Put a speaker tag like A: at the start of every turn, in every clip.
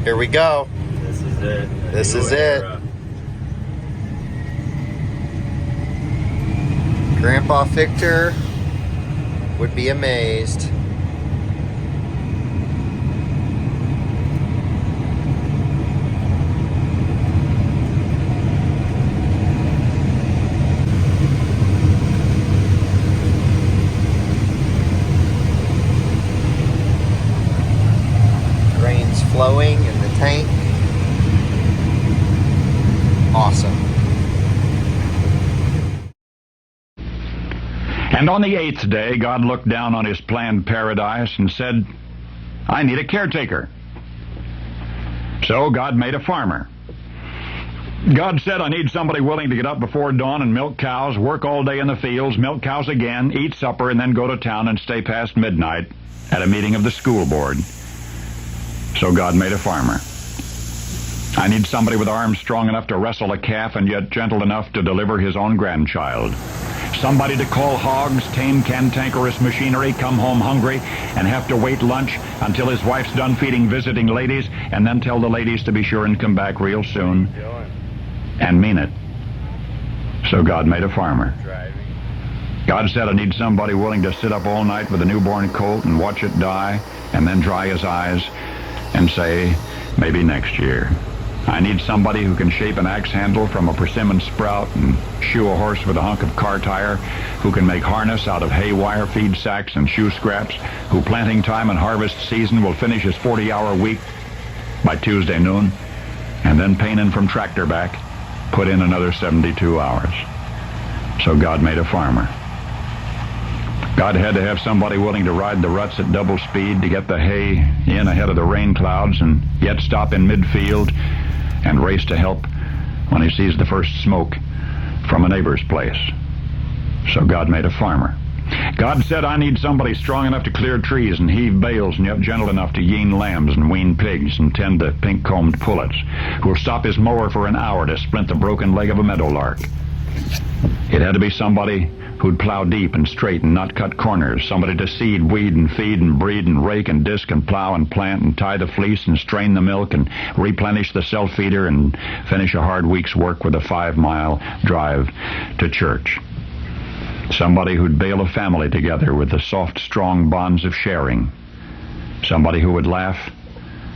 A: Here we go.
B: This is it.
A: This is it. Grandpa Victor would be amazed. Grain's flowing in the tank. Awesome.
C: And on the 8th day, God looked down on his planned paradise and said, I need a caretaker. So God made a farmer. God said, I need somebody willing to get up before dawn and milk cows, work all day in the fields, milk cows again, eat supper, and then go to town and stay past midnight at a meeting of the school board. So God made a farmer. I need somebody with arms strong enough to wrestle a calf and yet gentle enough to deliver his own grandchild. Somebody to call hogs, tame cantankerous machinery, come home hungry, and have to wait lunch until his wife's done feeding visiting ladies, and then tell the ladies to be sure and come back real soon. And mean it. So God made a farmer. God said, I need somebody willing to sit up all night with a newborn colt and watch it die, and then dry his eyes and say, maybe next year. I need somebody who can shape an axe handle from a persimmon sprout and shoe a horse with a hunk of car tire, who can make harness out of hay wire, feed sacks, and shoe scraps, who planting time and harvest season will finish his 40-hour week by Tuesday noon, and then painin' from tractor back, put in another 72 hours. So God made a farmer. God had to have somebody willing to ride the ruts at double speed to get the hay in ahead of the rain clouds and yet stop in midfield and race to help when he sees the first smoke from a neighbor's place. So God made a farmer. God said, I need somebody strong enough to clear trees and heave bales and yet gentle enough to yean lambs and wean pigs and tend the pink-combed pullets, who will stop his mower for an hour to splint the broken leg of a meadowlark. It had to be somebody who'd plow deep and straight and not cut corners, somebody to seed, weed, and feed and breed and rake and disc and plow and plant and tie the fleece and strain the milk and replenish the self-feeder and finish a hard week's work with a 5-mile drive to church. Somebody who'd bail a family together with the soft, strong bonds of sharing. Somebody who would laugh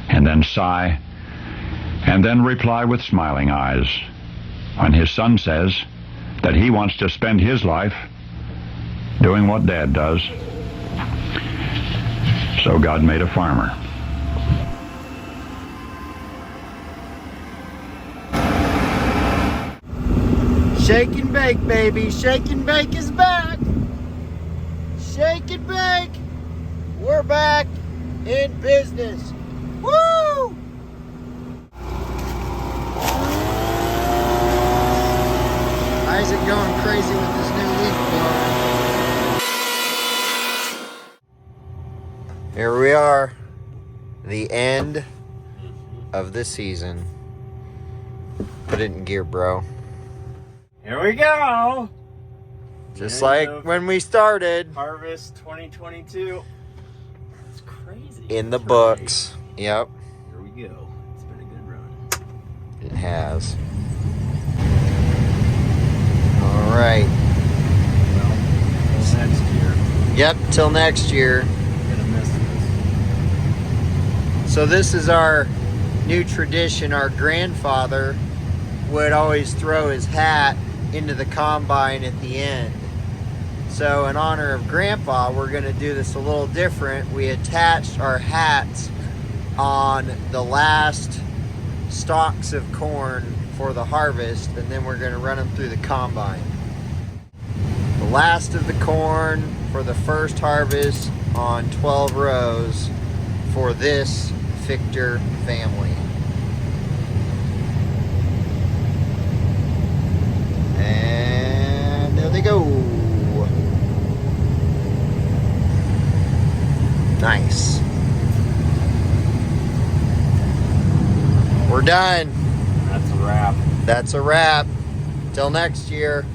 C: and then sigh and then reply with smiling eyes when his son says that he wants to spend his life doing what Dad does. So God made a farmer.
A: Shake and bake, baby. Shake and bake is back. Shake and bake. We're back in business. Woo! Isaac going crazy with this new leaf blower. Here we are. The end of the season. Put it in gear, bro.
B: Here we go.
A: Just like when we started.
B: Harvest 2022. It's crazy.
A: In the books. Yep.
B: Here we go. It's been a good run.
A: It has. All right.
B: Well, till next year.
A: Yep, till next year.
B: I'm gonna miss this.
A: So this is our new tradition. Our grandfather would always throw his hat into the combine at the end. So in honor of Grandpa, we're going to do this a little different. We attached our hats on the last stalks of corn for the harvest, and then we're going to run them through the combine. The last of the corn for the first harvest on 12 rows for this Victor family. And there they go. Nice. We're done.
B: That's a wrap.
A: That's a wrap. Till next year.